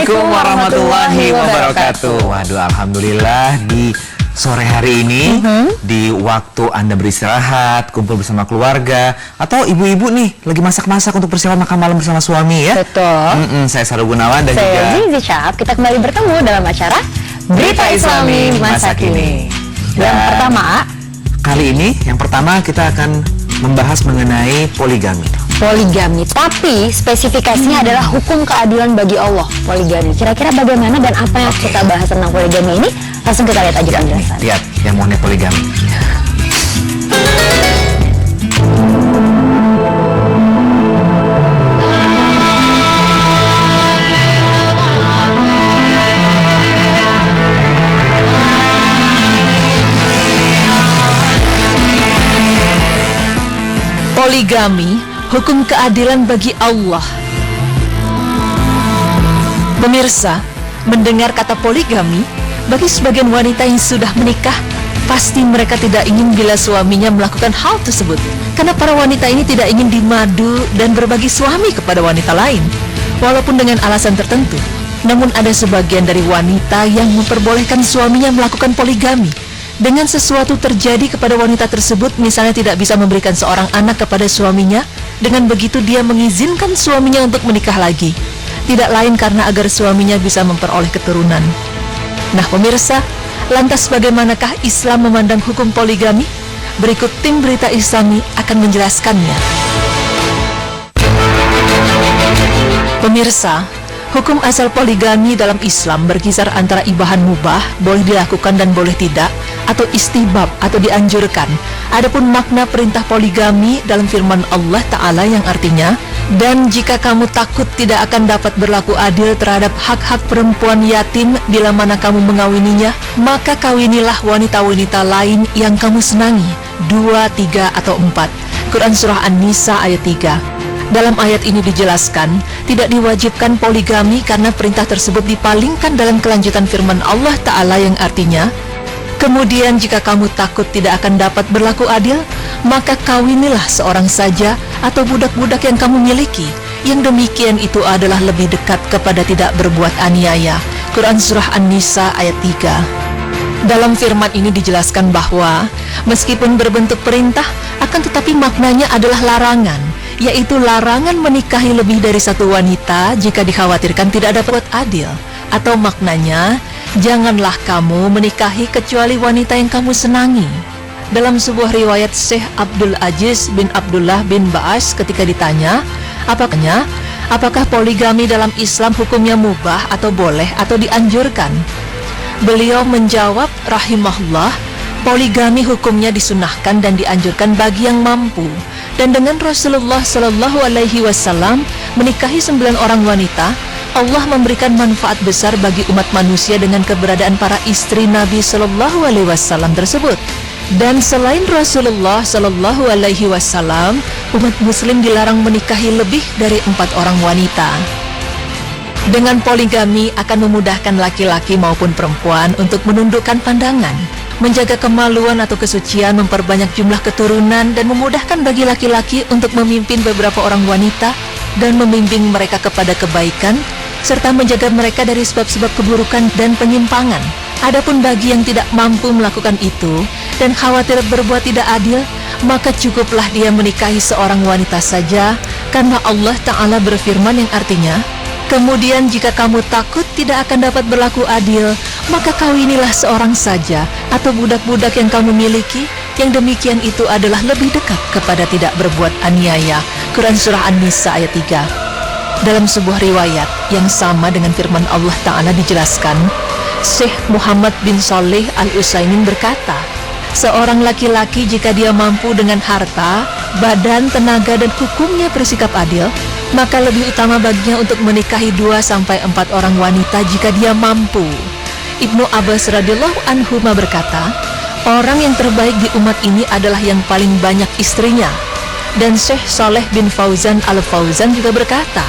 Assalamualaikum warahmatullahi wabarakatuh. Waduh, alhamdulillah di sore hari ini, di waktu Anda beristirahat, kumpul bersama keluarga, atau ibu-ibu nih lagi masak-masak untuk persiapan makan malam bersama suami ya. Betul. Saya Saru Gunawan dan saya juga Zizi Syahab. Kita kembali bertemu dalam acara Berita Islami Masa Kini. Yang pertama, kali ini yang pertama kita akan membahas mengenai poligami. Poligami, tapi spesifikasinya adalah hukum keadilan bagi Allah. Poligami, kira-kira bagaimana dan apa yang kita bahas tentang poligami ini? Langsung kita lihat aja penjelasan. Lihat yang mengenai poligami. Poligami, hukum keadilan bagi Allah. Pemirsa, mendengar kata poligami, bagi sebagian wanita yang sudah menikah, pasti mereka tidak ingin bila suaminya melakukan hal tersebut, karena para wanita ini tidak ingin dimadu dan berbagi suami kepada wanita lain, walaupun dengan alasan tertentu. Namun ada sebagian dari wanita yang memperbolehkan suaminya melakukan poligami. Dengan sesuatu terjadi kepada wanita tersebut, misalnya tidak bisa memberikan seorang anak kepada suaminya, dengan begitu dia mengizinkan suaminya untuk menikah lagi. Tidak lain karena agar suaminya bisa memperoleh keturunan. Nah pemirsa, lantas bagaimanakah Islam memandang hukum poligami? Berikut tim Berita Islami akan menjelaskannya. Pemirsa, hukum asal poligami dalam Islam berkisar antara ibahan mubah, boleh dilakukan dan boleh tidak, atau istihbab atau dianjurkan. Adapun makna perintah poligami dalam firman Allah Ta'ala yang artinya, dan jika kamu takut tidak akan dapat berlaku adil terhadap hak-hak perempuan yatim bila mana kamu mengawininya, maka kawinilah wanita-wanita lain yang kamu senangi. 2, 3, atau 4. Quran Surah An-Nisa ayat 3. Dalam ayat ini dijelaskan, tidak diwajibkan poligami karena perintah tersebut dipalingkan dalam kelanjutan firman Allah Ta'ala yang artinya, kemudian jika kamu takut tidak akan dapat berlaku adil, maka kawinilah seorang saja atau budak-budak yang kamu miliki. Yang demikian itu adalah lebih dekat kepada tidak berbuat aniaya. Quran Surah An-Nisa ayat 3. Dalam firman ini dijelaskan bahwa meskipun berbentuk perintah, akan tetapi maknanya adalah larangan, yaitu larangan menikahi lebih dari satu wanita jika dikhawatirkan tidak dapat adil. Atau maknanya, janganlah kamu menikahi kecuali wanita yang kamu senangi. Dalam sebuah riwayat Syekh Abdul Aziz bin Abdullah bin Ba'as ketika ditanya, apakah poligami dalam Islam hukumnya mubah atau boleh atau dianjurkan? Beliau menjawab, rahimahullah, poligami hukumnya disunahkan dan dianjurkan bagi yang mampu. Dan dengan Rasulullah Shallallahu Alaihi Wasallam menikahi 9 orang wanita, Allah memberikan manfaat besar bagi umat manusia dengan keberadaan para istri Nabi Shallallahu Alaihi Wasallam tersebut. Dan selain Rasulullah Shallallahu Alaihi Wasallam, umat Muslim dilarang menikahi lebih dari 4 orang wanita. Dengan poligami akan memudahkan laki-laki maupun perempuan untuk menundukkan pandangan, menjaga kemaluan atau kesucian, memperbanyak jumlah keturunan, dan memudahkan bagi laki-laki untuk memimpin beberapa orang wanita dan membimbing mereka kepada kebaikan, serta menjaga mereka dari sebab-sebab keburukan dan penyimpangan. Adapun bagi yang tidak mampu melakukan itu dan khawatir berbuat tidak adil, maka cukuplah dia menikahi seorang wanita saja, karena Allah Ta'ala berfirman yang artinya, kemudian jika kamu takut tidak akan dapat berlaku adil, maka kawinilah seorang saja atau budak-budak yang kamu miliki, yang demikian itu adalah lebih dekat kepada tidak berbuat aniaya. Quran Surah An-Nisa ayat 3. Dalam sebuah riwayat yang sama dengan firman Allah Ta'ala dijelaskan, Syekh Muhammad bin Saleh Al-Utsaimin berkata, seorang laki-laki jika dia mampu dengan harta, badan, tenaga, dan hukumnya bersikap adil, maka lebih utama baginya untuk menikahi 2-4 orang wanita jika dia mampu. Ibnu Abbas radhiyallahu anhu berkata, orang yang terbaik di umat ini adalah yang paling banyak istrinya. Dan Syekh Saleh bin Fauzan Al-Fauzan juga berkata,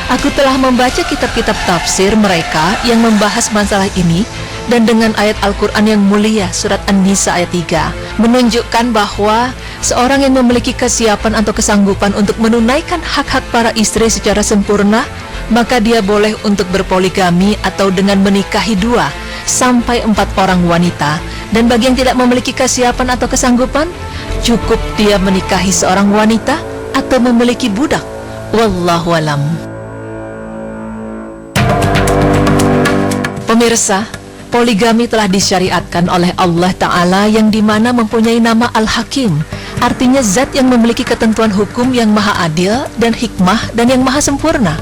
aku telah membaca kitab-kitab tafsir mereka yang membahas masalah ini, dan dengan ayat Al-Quran yang mulia surat An-Nisa ayat 3 menunjukkan bahwa seorang yang memiliki kesiapan atau kesanggupan untuk menunaikan hak-hak para istri secara sempurna, maka dia boleh untuk berpoligami atau dengan menikahi 2 sampai 4 orang wanita. Dan bagi yang tidak memiliki kesiapan atau kesanggupan, cukup dia menikahi seorang wanita atau memiliki budak. Wallahu alam. Pemirsa, poligami telah disyariatkan oleh Allah Ta'ala yang dimana mempunyai nama Al-Hakim, artinya zat yang memiliki ketentuan hukum yang maha adil dan hikmah dan yang maha sempurna.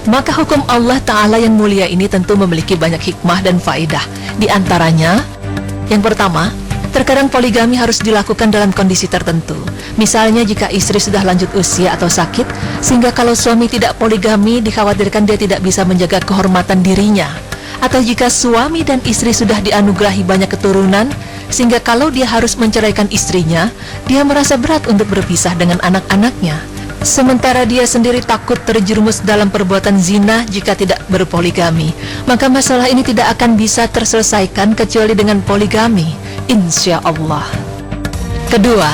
Maka hukum Allah Ta'ala yang mulia ini tentu memiliki banyak hikmah dan faedah. Di antaranya, yang pertama, terkadang poligami harus dilakukan dalam kondisi tertentu. Misalnya jika istri sudah lanjut usia atau sakit, sehingga kalau suami tidak poligami dikhawatirkan dia tidak bisa menjaga kehormatan dirinya. Atau jika suami dan istri sudah dianugerahi banyak keturunan, sehingga kalau dia harus menceraikan istrinya, dia merasa berat untuk berpisah dengan anak-anaknya. Sementara dia sendiri takut terjerumus dalam perbuatan zina jika tidak berpoligami. Maka masalah ini tidak akan bisa terselesaikan kecuali dengan poligami, insya Allah. Kedua,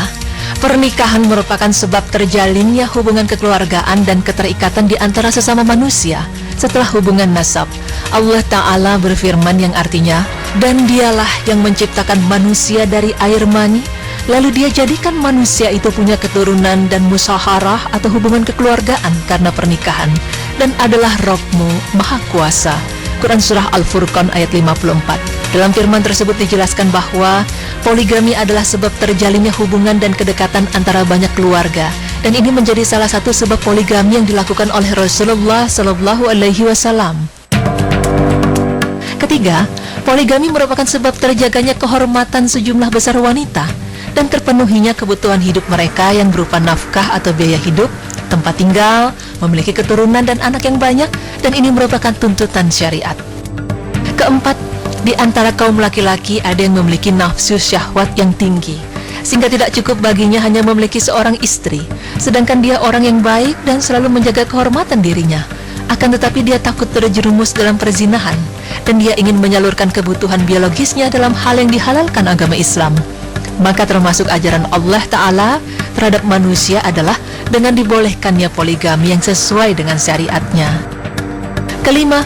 pernikahan merupakan sebab terjalinnya hubungan kekeluargaan dan keterikatan di antara sesama manusia setelah hubungan nasab. Allah Ta'ala berfirman yang artinya, dan dialah yang menciptakan manusia dari air mani, lalu dia jadikan manusia itu punya keturunan dan musyawarah atau hubungan kekeluargaan karena pernikahan, dan adalah Rabb-mu Maha Kuasa. Quran Surah Al-Furqan ayat 54. Dalam firman tersebut dijelaskan bahwa poligami adalah sebab terjalinnya hubungan dan kedekatan antara banyak keluarga, dan ini menjadi salah satu sebab poligami yang dilakukan oleh Rasulullah Sallallahu Alaihi Wasallam. Ketiga, poligami merupakan sebab terjaganya kehormatan sejumlah besar wanita dan terpenuhinya kebutuhan hidup mereka yang berupa nafkah atau biaya hidup, tempat tinggal, memiliki keturunan dan anak yang banyak, dan ini merupakan tuntutan syariat. Keempat, di antara kaum laki-laki ada yang memiliki nafsu syahwat yang tinggi, sehingga tidak cukup baginya hanya memiliki seorang istri, sedangkan dia orang yang baik dan selalu menjaga kehormatan dirinya. Akan tetapi dia takut terjerumus dalam perzinahan, dan dia ingin menyalurkan kebutuhan biologisnya dalam hal yang dihalalkan agama Islam. Maka termasuk ajaran Allah Ta'ala terhadap manusia adalah dengan dibolehkannya poligami yang sesuai dengan syariatnya. Kelima,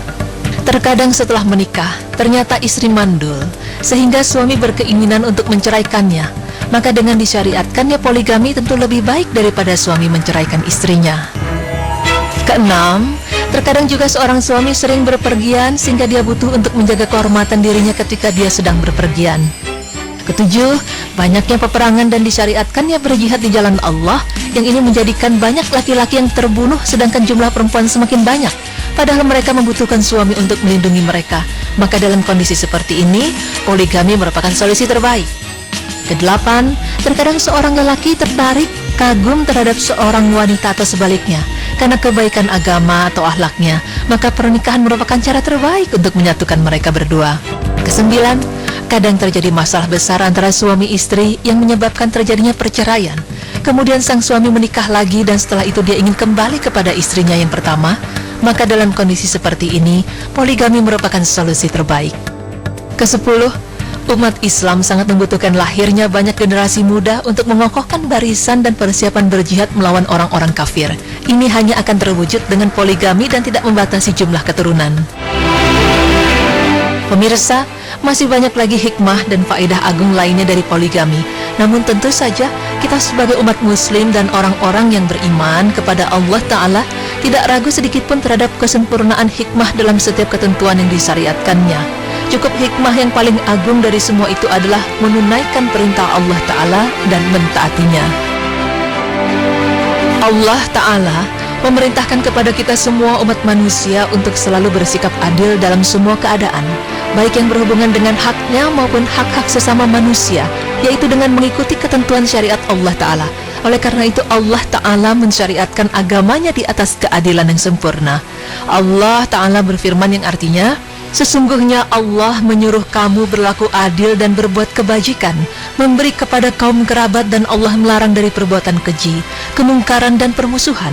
terkadang setelah menikah, ternyata istri mandul, sehingga suami berkeinginan untuk menceraikannya. Maka dengan disyariatkannya poligami tentu lebih baik daripada suami menceraikan istrinya. Keenam, terkadang juga seorang suami sering berpergian sehingga dia butuh untuk menjaga kehormatan dirinya ketika dia sedang berpergian. Ketujuh, banyaknya peperangan dan disyariatkannya berjihad di jalan Allah, yang ini menjadikan banyak laki-laki yang terbunuh sedangkan jumlah perempuan semakin banyak, padahal mereka membutuhkan suami untuk melindungi mereka. Maka dalam kondisi seperti ini, poligami merupakan solusi terbaik. Kedelapan, terkadang seorang lelaki tertarik, kagum terhadap seorang wanita atau sebaliknya karena kebaikan agama atau akhlaknya, maka pernikahan merupakan cara terbaik untuk menyatukan mereka berdua. Kesembilan, kadang terjadi masalah besar antara suami istri yang menyebabkan terjadinya perceraian. Kemudian sang suami menikah lagi dan setelah itu dia ingin kembali kepada istrinya yang pertama. Maka dalam kondisi seperti ini, poligami merupakan solusi terbaik. Kesepuluh, umat Islam sangat membutuhkan lahirnya banyak generasi muda untuk mengokohkan barisan dan persiapan berjihad melawan orang-orang kafir. Ini hanya akan terwujud dengan poligami dan tidak membatasi jumlah keturunan. Pemirsa, masih banyak lagi hikmah dan faedah agung lainnya dari poligami. Namun tentu saja kita sebagai umat muslim dan orang-orang yang beriman kepada Allah Ta'ala tidak ragu sedikit pun terhadap kesempurnaan hikmah dalam setiap ketentuan yang disyariatkannya. Cukup hikmah yang paling agung dari semua itu adalah menunaikan perintah Allah Ta'ala dan mentaatinya. Allah Ta'ala memerintahkan kepada kita semua umat manusia untuk selalu bersikap adil dalam semua keadaan, baik yang berhubungan dengan haknya maupun hak-hak sesama manusia, yaitu dengan mengikuti ketentuan syariat Allah Ta'ala. Oleh karena itu Allah Ta'ala mensyariatkan agamanya di atas keadilan yang sempurna. Allah Ta'ala berfirman yang artinya, sesungguhnya Allah menyuruh kamu berlaku adil dan berbuat kebajikan, memberi kepada kaum kerabat, dan Allah melarang dari perbuatan keji, kemungkaran dan permusuhan.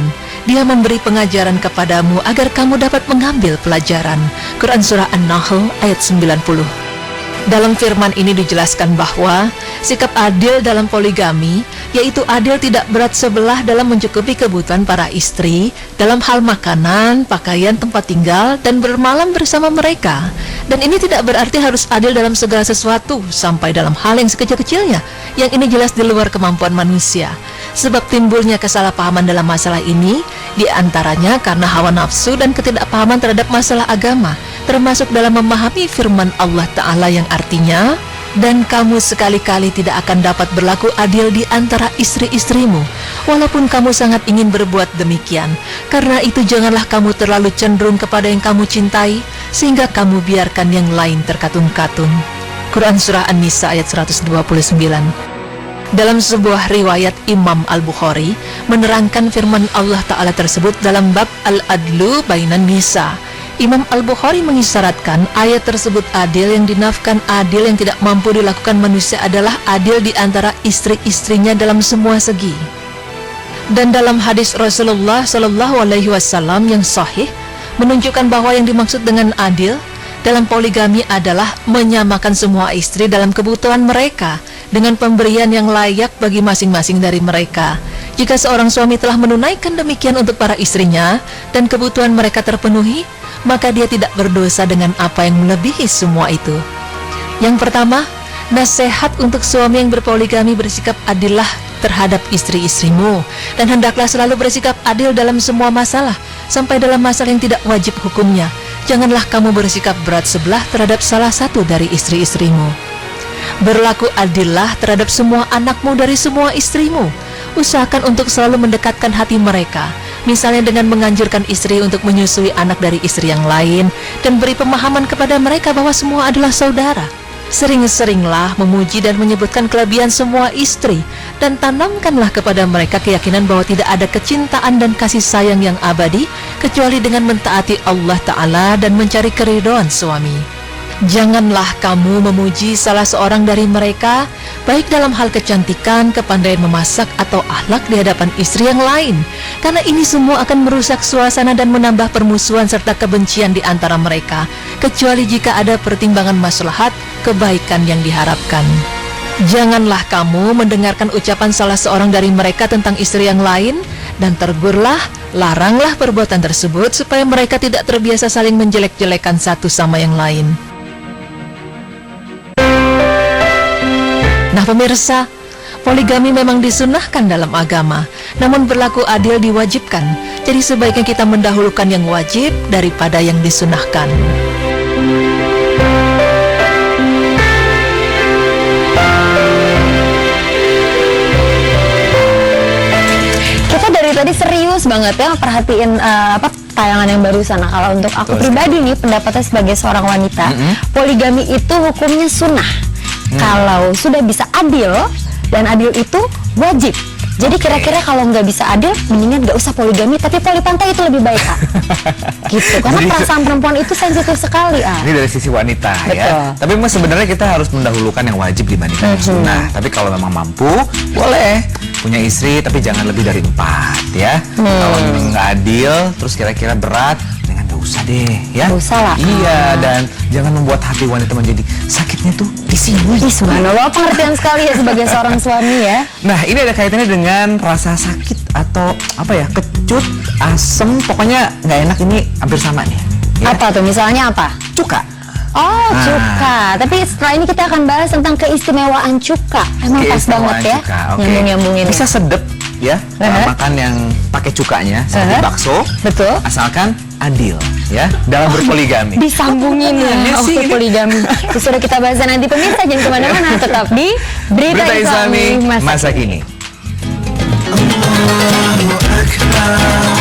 Dia memberi pengajaran kepadamu agar kamu dapat mengambil pelajaran. Quran Surah An-Nahl ayat 90. Dalam firman ini dijelaskan bahwa sikap adil dalam poligami yaitu adil tidak berat sebelah dalam mencukupi kebutuhan para istri dalam hal makanan, pakaian, tempat tinggal, dan bermalam bersama mereka. Dan ini tidak berarti harus adil dalam segala sesuatu, sampai dalam hal yang sekecil-kecilnya, yang ini jelas di luar kemampuan manusia. Sebab timbulnya kesalahpahaman dalam masalah ini, diantaranya karena hawa nafsu dan ketidakpahaman terhadap masalah agama, termasuk dalam memahami firman Allah Ta'ala yang artinya, dan kamu sekali-kali tidak akan dapat berlaku adil di antara istri-istrimu, walaupun kamu sangat ingin berbuat demikian. Karena itu janganlah kamu terlalu cenderung kepada yang kamu cintai, sehingga kamu biarkan yang lain terkatun-katun. Quran Surah An-Nisa ayat 129. Dalam sebuah riwayat Imam Al-Bukhari menerangkan firman Allah Ta'ala tersebut dalam bab Al-Adlu Bainan Nisa. Imam Al-Bukhari mengisyaratkan ayat tersebut adil yang dinafkan, adil yang tidak mampu dilakukan manusia adalah adil di antara istri-istrinya dalam semua segi. Dan dalam hadis Rasulullah Shallallahu Alaihi Wasallam yang sahih menunjukkan bahwa yang dimaksud dengan adil dalam poligami adalah menyamakan semua istri dalam kebutuhan mereka dengan pemberian yang layak bagi masing-masing dari mereka. Jika seorang suami telah menunaikan demikian untuk para istrinya dan kebutuhan mereka terpenuhi, maka dia tidak berdosa dengan apa yang melebihi semua itu. Yang pertama, nasihat untuk suami yang berpoligami: bersikap adillah terhadap istri-istrimu, dan hendaklah selalu bersikap adil dalam semua masalah, sampai dalam masalah yang tidak wajib hukumnya. Janganlah kamu bersikap berat sebelah terhadap salah satu dari istri-istrimu. Berlaku adillah terhadap semua anakmu dari semua istrimu. Usahakan untuk selalu mendekatkan hati mereka, misalnya dengan menganjurkan istri untuk menyusui anak dari istri yang lain, dan beri pemahaman kepada mereka bahwa semua adalah saudara. Sering-seringlah memuji dan menyebutkan kelebihan semua istri, dan tanamkanlah kepada mereka keyakinan bahwa tidak ada kecintaan dan kasih sayang yang abadi kecuali dengan mentaati Allah Ta'ala dan mencari keridhaan suami. Janganlah kamu memuji salah seorang dari mereka, baik dalam hal kecantikan, kepandaian memasak, atau akhlak di hadapan istri yang lain, karena ini semua akan merusak suasana dan menambah permusuhan serta kebencian di antara mereka, kecuali jika ada pertimbangan maslahat kebaikan yang diharapkan. Janganlah kamu mendengarkan ucapan salah seorang dari mereka tentang istri yang lain, dan tegurlah, laranglah perbuatan tersebut supaya mereka tidak terbiasa saling menjelek-jelekan satu sama yang lain. Nah pemirsa, poligami memang disunahkan dalam agama, namun berlaku adil diwajibkan. Jadi sebaiknya kita mendahulukan yang wajib daripada yang disunahkan. Kita dari tadi serius banget ya perhatiin tayangan yang barusan. Nah, kalau untuk aku pribadi nih, pendapatnya sebagai seorang wanita, poligami itu hukumnya sunnah. Kalau sudah bisa adil, dan adil itu wajib. Jadi kira-kira kalau nggak bisa adil, mendingan nggak usah poligami, tapi poli pantai itu lebih baik, Kak. Gitu, karena perasaan perempuan itu sensitif sekali, Ini dari sisi wanita. Betul. Ya. Tapi memang sebenarnya kita harus mendahulukan yang wajib dibandingkan yang sunnah. Tapi kalau memang mampu, boleh punya istri, tapi jangan lebih dari 4 ya. Kalau memang nggak adil, terus kira-kira berat, nggak usah deh, ya. Nggak usah lah. Iya, dan jangan membuat hati wanita menjadi sakitnya tuh di sini. Subhanallah, pengertian sekali ya sebagai seorang suami ya. Nah, ini ada kaitannya dengan rasa sakit atau apa ya, kecut, asem, pokoknya nggak enak, ini hampir sama nih. Ya. Apa tuh? Misalnya apa? Cuka. Oh, cuka. Tapi setelah ini kita akan bahas tentang keistimewaan cuka. Emang pas banget ya, nyambung-nyambungin. Bisa sedep ya, makan yang pakai cukanya seperti bakso. Betul. Asalkan adil ya dalam berpoligami. Disambungin ya waktu poligami. Itu sudah kita bahas nanti, pemirsa, jangan kemana-mana, tetap di Berita Islami masa kini. Allahu Akbar.